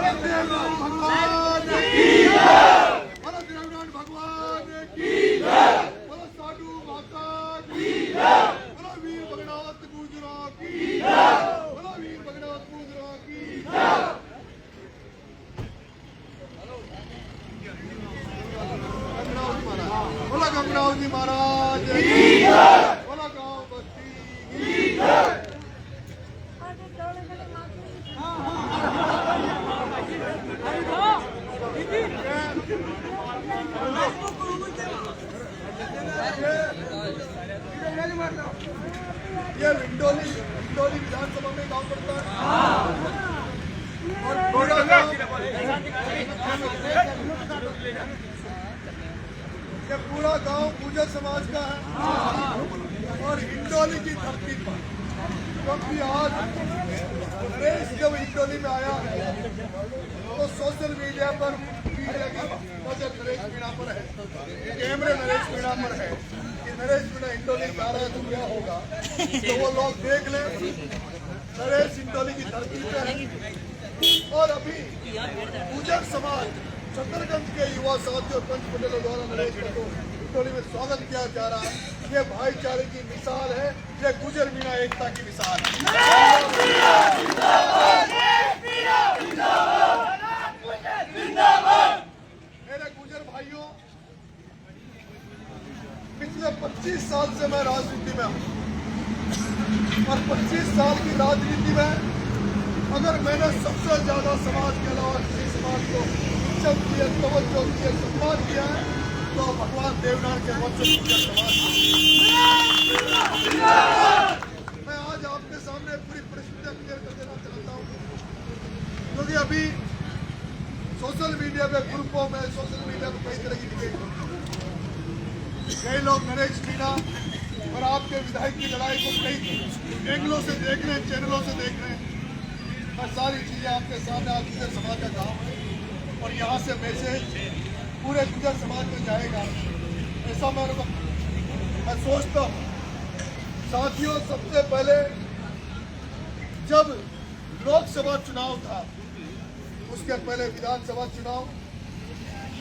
भगवान की जय, बोलो देवनाथ भगवान की जय, बोलो साधु माता की जय, बोलो वीर भगनाथ गुजरा की जय, बोलो वीर भगनाथ गुजरा की जय। बोला गंगराव जी महाराज की जय, बोला गांव बस्ती की जय। ये इंडोली विधानसभा में काम करता है और थोड़ा ये पूरा गांव गुजर समाज का है और इंडोली की धरती पर क्योंकि आज नरेश जब इंडोली में आया तो सोशल मीडिया पर नजर नरेश मीणा पर है, कैमरे नरेश मीणा पर है कि नरेश मीणा इंडोली जा रहा है तो क्या होगा, तो वो लोग देख ले नरेश इंडोली की धरती पर है। और अभी गुजर समाज छतरगंज के युवा साथियों पंच पटेलों द्वारा नरेश को इंडोली में स्वागत किया जा रहा है। ये भाईचारे की मिसाल है, ये गुजर मीणा एकता की मिसाल है। मेरे गुजर भाइयों, पिछले 25 साल से मैं राजनीति में हूँ और 25 साल की राजनीति में अगर मैंने सबसे ज्यादा समाज के अलावा किसी समाज को इज्जत की है, तवज्जो की है, सम्मान किया है तो भगवान देवनाथ के मत से समाज। मैं आज आपके सामने पूरी परिस्थितियां क्लियर कर देना चाहता हूँ क्योंकि अभी सोशल मीडिया पे ग्रुपों में सोशल मीडिया पे कई तरह की डिबेट होती है। कई लोग नरेश मीणा और आपके विधायक की लड़ाई को कई एंगलों से देख रहे हैं, चैनलों से देख रहे हैं। मैं सारी चीजें आपके सामने आज गुजर समाज का काम है और यहाँ से मैसेज पूरे गुजर समाज में जाएगा ऐसा मैं सोचता हूँ। साथियों, सबसे पहले जब लोकसभा चुनाव था उसके पहले विधानसभा चुनाव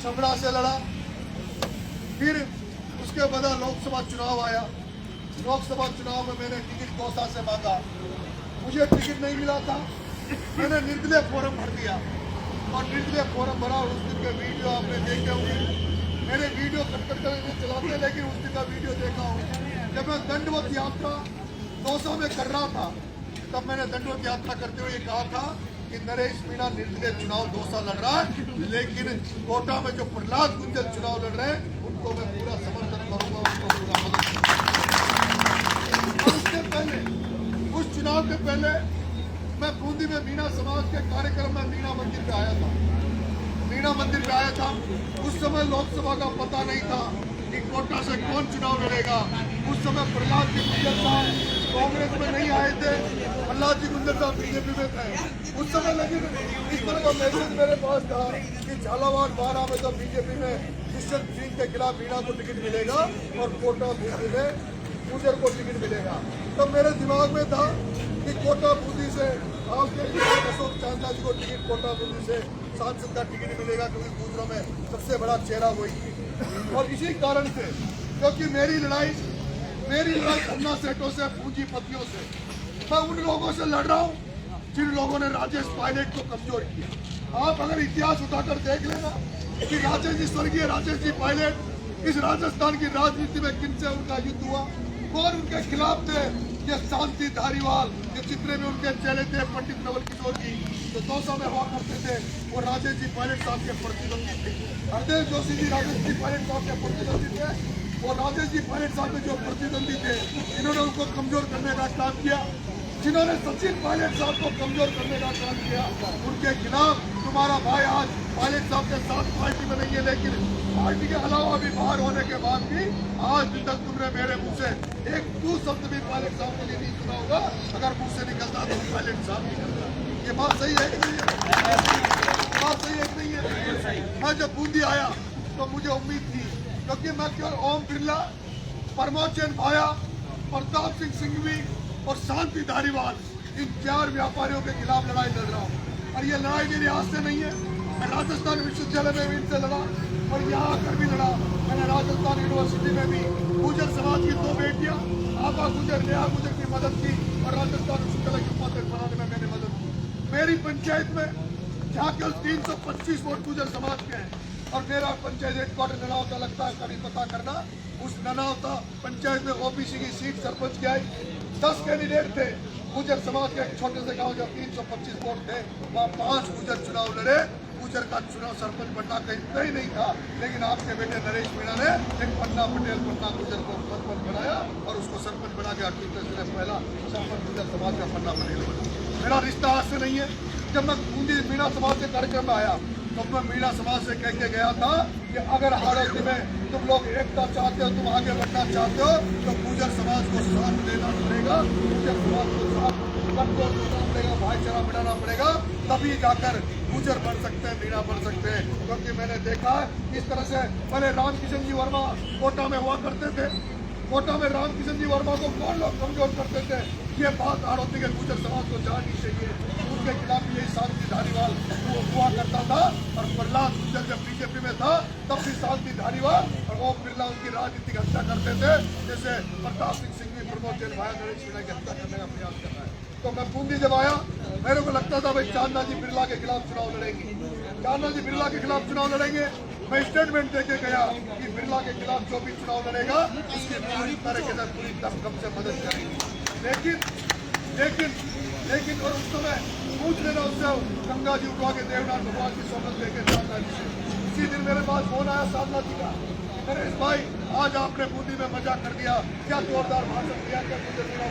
छबड़ा से लड़ा, फिर उसके बाद लोकसभा चुनाव आया। लोकसभा चुनाव में मैंने टिकट दौसा से मांगा, मुझे टिकट नहीं मिला था। मैंने निर्दलीय फोरम भर दिया और निर्दलीय फोरम भरा। उस दिन के वीडियो आपने देखे होंगे, मैंने वीडियो कट कर चलाते लेकिन उस दिन का वीडियो देखा हूँ। जब मैं दंडवत यात्रा दौसा में कर रहा था तब मैंने दंडवत यात्रा करते हुए कहा था कि नरेश मीणा निर्दलीय चुनाव दौसा लड़ रहा है, लेकिन कोटा में जो प्रहलाद गुंजल चुनाव लड़ रहे हैं उनको मैं पूरा समर्थन करूंगा, उनको पूरा मदद करूंगा। उसके पहले, उस चुनाव के पहले मैं बूंदी में मीणा समाज के कार्यक्रम में मीणा मंदिर पे आया था। उस समय लोकसभा का पता नहीं था कि कोटा से कौन चुनाव लड़ेगा। उस समय प्रहलाद जी गुंजल साहब कांग्रेस में नहीं आए थे, प्रहलाद जी गुंजल साहब बीजेपी में थे उस समय। लेकिन इस तरह का मैसेज मेरे पास था कि झालावाड़ बारह में तो बीजेपी में दुष्यंत सिंह के खिलाफ मीणा को टिकट मिलेगा और कोटा बूंदी में गुजर को टिकट मिलेगा। तब मेरे दिमाग में था कि कोटा बूंदी से आपके अशोक चांदा जी को टिकट कोटा बूंदी से सांसद का टिकट मिलेगा क्योंकि गुजरों में सबसे बड़ा चेहरा वही है। और इसी कारण से क्योंकि मेरी लड़ाई अन्ना सेठों से, पूंजीपतियों से, मैं उन लोगों से लड़ रहा हूँ जिन लोगों ने राजेश पायलट को कमजोर किया। आप अगर इतिहास उठाकर देख लेना कि राजेश जी, स्वर्गीय राजेश जी पायलट इस राजस्थान की राजनीति में किनसे उनका युद्ध हुआ, कौन उनके खिलाफ थे। ये शांति धारीवाल जो चित्रे में उनके चेहरे थे, पंडित नवल किशोर जी जो दौसा में हुआ करते थे, वो राजेश जी पायलट साहब के प्रतिद्वंदी थे। हरदेव जोशी जी राजेश जी पायलट साहब के प्रतिद्वंदी थे। वो राजेश जी पायलट साहब के जो प्रतिद्वंदी थे, इन्होंने उनको कमजोर करने का काम किया। जिन्होंने सचिन पायलट साहब को कमजोर करने का काम किया, उनके खिलाफ तुम्हारा भाई आज पायलट साहब के साथ पार्टी में नहीं है, लेकिन पार्टी के अलावा भी बाहर होने के बाद भी आज दिन तक तुमने मेरे मुंह से एक दो शब्द भी पायलट साहब के लिए नहीं सुना होगा। अगर मुंह से निकलता तो पायलट साहब निकलता। ये बात सही है कि नहीं है? बात सही है कि नहीं है? मैं जब बूंदी आया तो मुझे उम्मीद थी, क्योंकि मैं केवल ओम बिरला, प्रमोद चंद भाया, प्रताप सिंह सिंघवी और शांति धारीवाल इन 4 व्यापारियों के खिलाफ लड़ाई लड़ रहा हूँ। और ये लड़ाई मेरी आज से नहीं है। मैं राजस्थान विश्वविद्यालय में भी इनसे लड़ा और यहाँ आकर भी लड़ा। मैंने राजस्थान यूनिवर्सिटी में भी गुर्जर समाज की 2 बेटियां आबा गुर्जर, नेहा गुर्जर की मदद की और राजस्थान विश्वविद्यालय के उपाध्यक्ष बनाने में मैंने मदद की। मेरी पंचायत में जहाँ केवल 325 वोट गुर्जर समाज के हैं और मेरा पंचायत हेडक्वार्टर ननावता लगता है, कभी पता करना। उस ननावता पंचायत में ओबीसी की सीट सरपंच की आई। 10 कैंडिडेट थे गुर्जर समाज के। एक छोटे से गांव जब 325 वोट थे वहाँ 5 गुर्जर चुनाव लड़े। गुर्जर का चुनाव सरपंच बनना कहीं नहीं था, लेकिन आपके बेटे नरेश मीणा ने एक पन्ना पटेल पन्ना गुर्जर को सरपंच बनाया और उसको सरपंच बना के 38 से पहला सरपंच गुर्जर समाज का पन्ना पटेल बना। मेरा रिश्ता आज से नहीं है। जब मैं बूंदी मीणा समाज से कार्यक्रम में आया तो मैं मीणा समाज से कह के गया था कि अगर हालत में तुम लोग एकता चाहते हो, तुम आगे बढ़ना चाहते हो तो गुर्जर समाज को साथ देना पड़ेगा, गुर्जर समाज को साथ कंट्रोल करना पड़ेगा, भाईचारा बढ़ाना पड़ेगा, तभी जाकर गुर्जर बन सकते हैं, मीणा बन सकते हैं। क्योंकि मैंने देखा इस तरह से पहले रामकिशन जी वर्मा कोटा में हुआ करते थे। कोटा में रामकिशन जी वर्मा को कौन लोग कमजोर करते थे, ये बात आरोपी के गुर्जर समाज को जाननी चाहिए। उनके खिलाफ यही शांति धारीवाल हुआ करता था और प्रहलाद गुर्जर जब बीजेपी में था तब भी शांति धारीवाल और ओम बिरला उनकी राजनीतिक हत्या करते थे। जैसे प्रताप सिंह भी प्रमोद जैन भाई नरेश मीणा की हत्या करने का प्रयास कर रहा है। तो मैं बूंदी जब आया मेरे को लगता था भाई चांदना जी बिरला के खिलाफ चुनाव लड़ेंगे, चांदना जी बिरला के खिलाफ चुनाव लड़ेंगे। मैं स्टेटमेंट देके गया कि बिरला के खिलाफ जो भी चुनाव लड़ेगा उसकी पूरी तरीके से पूरी दमखम से मदद करेंगे। लेकिन और उस समय पूछ लेना उससे गंगा जी उठवा के देवनाथ भगवान की सोमत लेके साधना जी से। उसी दिन मेरे पास फोन आया साधना जी का, नरेश भाई आज आपने बूंदी में मजाक कर दिया, क्या जोरदार भाषण दिया, क्या मुझे मेरा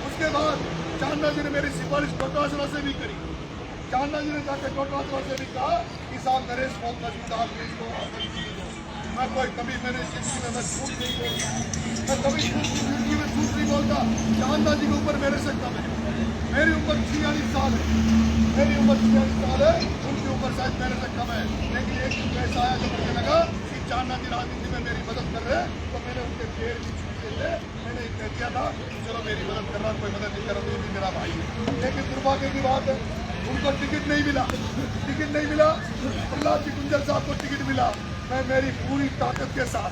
उसके बाद चांदना जी ने मेरी सिफारिश डोटासरा से भी करी। चांदना जी ने जाकर डोटासरा से भी कहा कि साहब नरेश बहुत मजबूत आदमी, इसको मैं कोई कभी मैंने जिंदगी में मैं झूठ नहीं बोलता, मैं कभी जिंदगी में झूठ नहीं बोलता। चांदना जी की उम्र मेरे से कम है, मेरी उम्र 46 साल है, मेरी उम्र 46 साल है, उनकी उम्र शायद मेरे से कम है। लेकिन एक दिन ऐसा आया जब मुझे लगा कि चांदना जी राजनीति में मेरी मदद कर रहे हैं तो मैंने उनके पेड़ भी छूटे थे। मैंने कह दिया था चलो मेरी मदद कर रहा, कोई मदद नहीं कर रहा, तो भी मेरा भाई है। लेकिन दुर्भाग्य की बात है उनको टिकट नहीं मिला, प्रहलाद जी गुर्जर साहब को टिकट मिला। मैं मेरी पूरी ताकत के साथ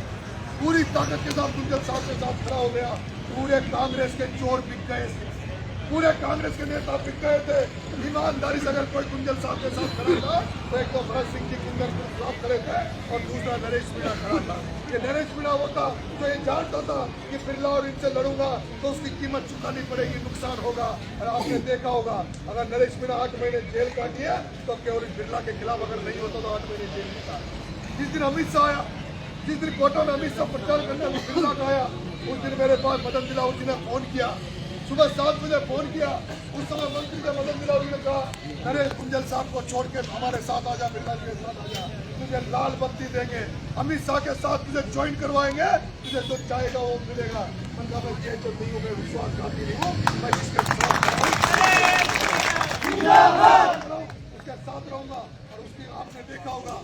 गुर्जर साहब के साथ खड़ा हो गया। पूरे कांग्रेस के चोर बिक गए, पूरे कांग्रेस के नेता बिक गए थे। ईमानदारी से अगर कोई गुर्जर साहब के साथ खड़ा था तो एक तो भरत सिंह जी गुर्जर के साथ खड़े थे और दूसरा नरेश मीणा खड़ा था। ये नरेश मीणा होता जो ये जानता था कि बिरला और इनसे लड़ूंगा तो उसकी कीमत चुकानी पड़ेगी, नुकसान होगा। और आपने देखा होगा अगर नरेश मीणा 8 महीने जेल काटी है तो केवल बिरला के खिलाफ अगर नहीं होता तो 8 महीने जेल का। जिस दिन अमित शाह आया, जिस दिन कोटा में अमित शाह प्रचार करने बिरला का आया, उस दिन मेरे पास मदन दिलावर जी ने फोन किया, सुबह 7 बजे फोन किया। उस समय मंत्री से मदन दिलावर जी ने कहा अरे गुंजल साहब को छोड़ के हमारे साथ आजा, बिरला के साथ आजा, तुझे लाल बत्ती देंगे, अमित शाह के साथ तुझे ज्वाइन करवाएंगे, तुझे जो चाहेगा वो मिलेगा। मैं ये तो नहीं हो, मैं विश्वासघाती नहीं हूँ, मैं जिसके साथ रहूंगा। और उसकी आपने देखा होगा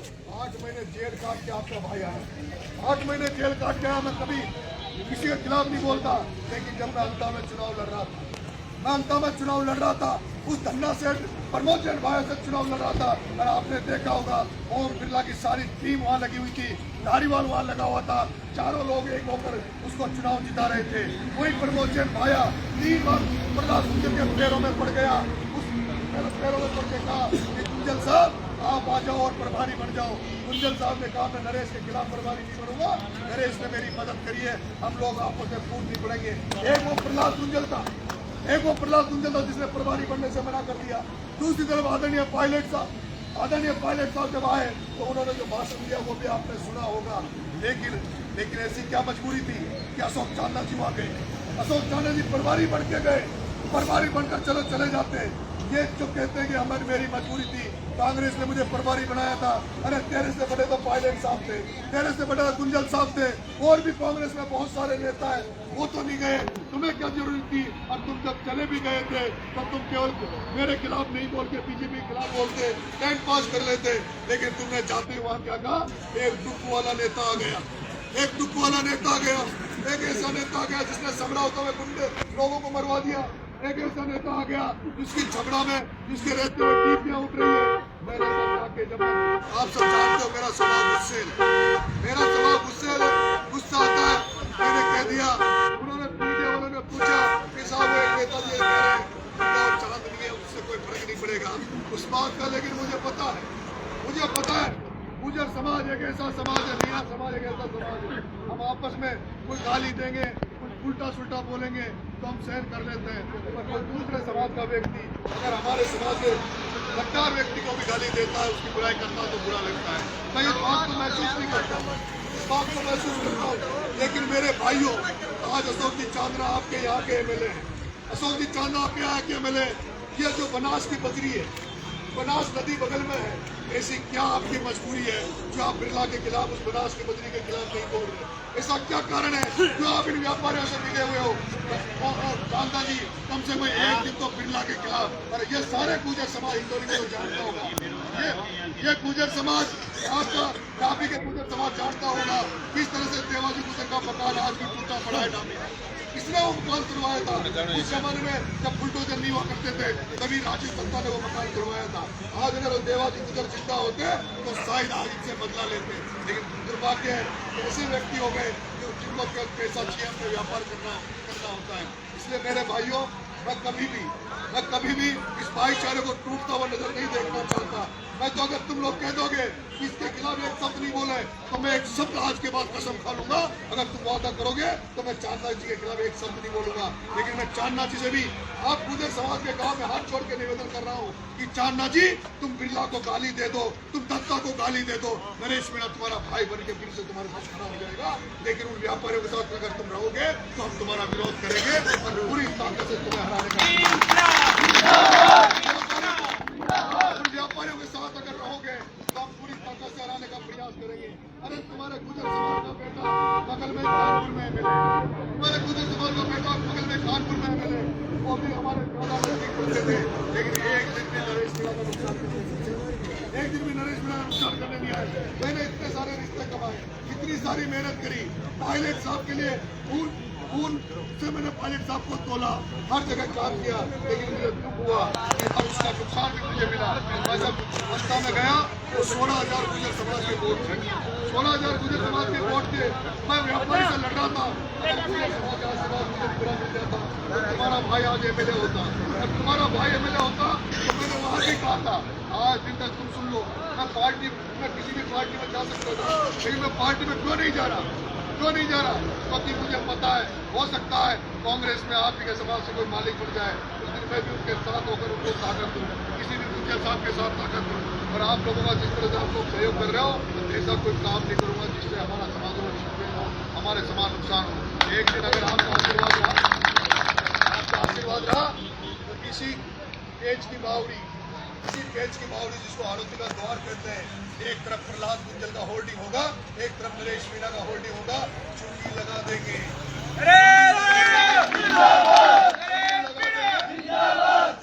8 महीने जेल काट के आपका भाई आया, 8 महीने जेल काट के आया। मैं कभी किसी के खिलाफ नहीं बोलता, लेकिन जब मैं अंता में चुनाव लड़ रहा था, उस धन्ना से प्रमोद जैन भाई से चुनाव लड़ रहा था। और आपने देखा होगा ओम बिरला की सारी टीम वहाँ लगी हुई थी, धारीवाल वहाँ लगा हुआ था, चारों लोग एक होकर उसको चुनाव जिता रहे थे। वही प्रमोद जैन भाया 3 बार प्रहलाद गुर्जर के पैरों में पड़ गया, उस पैरों में पड़ के कहा कि गुंजल साहब आप आ जाओ और प्रभारी बन जाओ। गुंजल साहब ने कहा मैं नरेश के खिलाफ प्रभारी नहीं बनूंगा, नरेश ने मेरी मदद करी है, हम लोग आपस में फूट नहीं पड़ेंगे। एक वो प्रहलाद गुंजल था जिसने प्रभारी बनने से मना कर दिया। दूसरी तरफ आदरणीय पायलट साहब जब आए तो उन्होंने जो भाषण दिया वो भी आपने सुना होगा। लेकिन ऐसी क्या मजबूरी थी कि अशोक चांदना जी वहाँ गए, अशोक चांदना जी प्रभारी बन के गए, प्रभारी बनकर चले जाते। ये जो कहते हैं कि हमारी मेरी मजबूरी थी, कांग्रेस ने मुझे प्रभारी बनाया था। अरे तेरे से बड़े तो पायलट साहब थे, तेरे से बड़े गुंजल साहब थे, और भी कांग्रेस में बहुत सारे नेता है, वो तो नहीं गए, तुम्हें क्या जरूरत थी? और तुम जब चले भी गए थे तब तुम केवल मेरे खिलाफ नहीं बोल के बीजेपी के खिलाफ बोलते, टाइम पास कर लेते। लेकिन तुमने जाते वहाँ क्या कहा, एक दुख वाला नेता आ गया, एक ऐसा नेता आ गया जिसने समझौता में गुंडे लोगों को मरवा दिया। एक ऐसा नेता आ गया जिसकी झगड़ा में जिसके रहते हुए टीपियां उठ रही है। मैंने समझा के जब आप सब जानते हो मेरा स्वभाव गुस्सा आता है। मैंने कह दिया, उन्होंने मीडिया वालों ने पूछा कि साहब एक नेता जी कह रहे हैं चांद नहीं है, उससे कोई फर्क नहीं पड़ेगा उस बात का। लेकिन मुझे पता है गुजर समाज एक ऐसा समाज है, मीणा समाज एक ऐसा समाज है, हम आपस में कोई गाली देंगे, कुछ उल्टा सुल्टा बोलेंगे तो हम सहन कर लेते हैं। पर कोई दूसरे समाज का व्यक्ति अगर हमारे समाज के गद्दार व्यक्ति को भी गाली देता है, उसकी बुराई करता है तो बुरा लगता है। मैं इस बात को महसूस नहीं करता, इस बात को महसूस करता हूँ। लेकिन मेरे भाइयों, आज अशोक जी चांद्रा आपके यहाँ के एमएलए हैं, अशोक जी चांद्रा आपके यहाँ के एमएलए। ये जो बनास की बकरी है, बनास नदी बगल में है, ऐसी क्या आपकी मजबूरी है जो आप बिरला के खिलाफ उस बनास की बकरी के खिलाफ नहीं बोल रहे? ऐसा क्या कारण है जो आप इन व्यापारियों से मिले हुए हो? चांदा जी कम से कम एक दिन तो बिरला के खिलाफ, और ये सारे गुजर समाज हिंदोली को जानता होगा, ये गुजर समाज आपका डाबी के गुजर समाज जानता होगा किस तरह से देवाजी गुजर का मकान आज भी टूटा पड़ा है। डाबी किसने वो मकान करवाया था? उस जमाने में जब बुलडोजर नहीं हुआ करते थे तभी राजीव सत्ता ने वो मकान करवाया था। आज अगर वो देवाजी गुजर जिंदा होते तो शायद आज इनसे बदला लेते। लेकिन दुर्भाग्य है ऐसे व्यक्ति हो गए जिनको पैसा चाहिए अपने व्यापार करना होता है। इसलिए मेरे भाइयों, मैं कभी भी इस भाईचारे को टूटता हुआ नजर नहीं देखना चाहता। मैं तो अगर तुम लोग कह दोगे कि इसके खिलाफ एक शब्द नहीं बोले तो मैं एक शब्द आज के बाद कसम खा लूंगा। अगर तुम वादा करोगे तो मैं चांदना जी के खिलाफ एक शब्द नहीं बोलूंगा। लेकिन मैं चांदना जी से भी आप गुजर समाज के गांव में हाथ छोड़ के निवेदन कर रहा हूँ कि चांदना जी तुम बिरला को गाली दे दो, तुम दत्ता को गाली दे दो, नरेश मीणा तुम्हारा भाई बन के फिर से तुम्हारे साथ खड़ा हो जाएगा। लेकिन उन व्यापारियों के साथ अगर तुम रहोगे तो हम तुम्हारा विरोध करेंगे और पूरी ताकत से तुम्हें हराने का व्यापारियों के साथ अगर रहोगे तो हम पूरी ताकत से हराने का प्रयास करेंगे। अरे तुम्हारे गुजर समाज का बेटा बगल में कानपुर में मिले, तुम्हारे गुजर समाज का बेटा बगल में कानपुर में मिले, वो भी हमारे करते थे। लेकिन एक दिन भी नरेश मीणा का नुकसान करने नहीं आए। मैंने इतने सारे रिश्ते कमाए, इतनी सारी मेहनत करी, पायलट साहब के लिए खून से मैंने पायलट साहब को तोला, हर जगह काम किया। लेकिन मुझे दुख हुआ कि अब उसका नुकसान भी मुझे मिला। मैं जब बस्ता में गया तो 16,000 गुजर समाज के वोट थे, 16,000 गुजर समाज के वोट थे। मैं व्यापारी से लड़ रहा था, गुजर समाज का आशीर्वाद मुझे पूरा मिल जाता। तुम्हारा भाई आज एमएलए होता, और तुम्हारा भाई एमएलए होता तो मैंने वहाँ भी कहा था, आज दिन तक तुम सुन लो, मैं किसी भी पार्टी में जा सकता था, लेकिन मैं पार्टी में क्यों नहीं जा रहा? क्योंकि मुझे पता है हो सकता है कांग्रेस में आप ही के समाज से कोई मालिक बन जाए, उस दिन मैं भी उनके साथ होकर उनको ताकत दूँ, किसी भी गुजर साहब के साथ ताकत दूँ। और आप लोगों का जिस तरह से आप लोग सहयोग कर रहे हो, ऐसा कोई काम नहीं करूँगा जिससे हमारा समाज हो, हमारे समाज नुकसान हो। एक दिन अगर आपका आशीर्वाद रहा तो किसी पेज की बावड़ी जिसको आरोपी का द्वार कहते हैं, एक तरफ प्रहलाद गुंजल का होल्डिंग होगा, एक तरफ नरेश मीणा का होल्डिंग होगा, चुटकी लगा देंगे।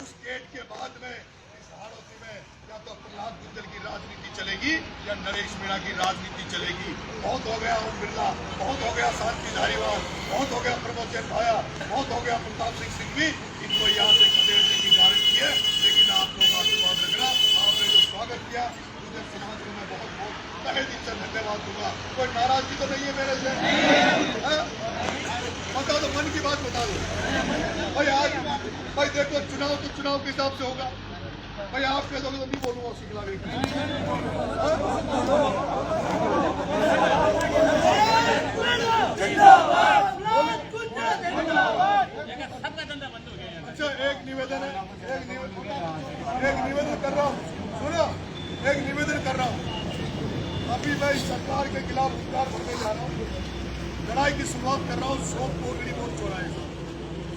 उस गेट के बाद में इस आरोपी में या तो प्रहलाद गुंजल की राजनीति चलेगी या नरेश मीणा की राजनीति चलेगी। बहुत हो गया ओम बिरला, बहुत हो गया शांति धारीवाल, बहुत हो गया प्रमोद जैन भाया, बहुत हो गया प्रताप सिंह सिंघवी। इनको यहाँ से खदेड़ने की गारंटी है। लेकिन आप लोग आशीर्वाद रखना, आपने जो स्वागत किया गुजर समाज को मैं बहुत तहे दिल से धन्यवाद दूंगा। कोई नाराजगी तो नहीं है मेरे से? बता दो, मन की बात बता दो भाई। आज भाई देखो, चुनाव तो चुनाव के हिसाब से होगा भाई। आप कह दोगे तो नहीं बोलूंगा उसके खिलाफ। अच्छा, एक निवेदन कर रहा हूँ, सुनो, एक निवेदन कर रहा हूँ। अभी मैं इस सरकार के खिलाफ उद्गार भरने जा रहा हूँ, लड़ाई की शुरुआत कर रहा हूँ। शॉप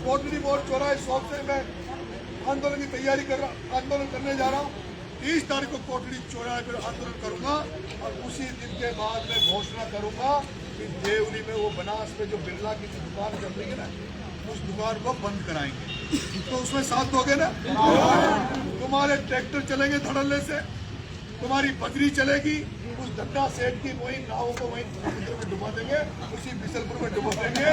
कोटड़ी बोर्ड चौराहे शॉप से मैं आंदोलन की तैयारी आंदोलन करने जा रहा हूँ। 30 तारीख को कोटड़ी चौराहे पर आंदोलन करूंगा और उसी दिन के बाद मैं घोषणा करूंगा कि देवली में वो बनास में जो बिरला की दुकान चल रही है ना, उस दुकान को बंद कराएंगे। तो उसमें साथ दोगे ना? तुम्हारे ट्रैक्टर चलेंगे धड़ल्ले से, तुम्हारी बजरी चलेगी, उस धन्ना सेठ की वही नावों को वहीं समुद्र में डुबा देंगे, उसी बिसलपुर में डुबा देंगे।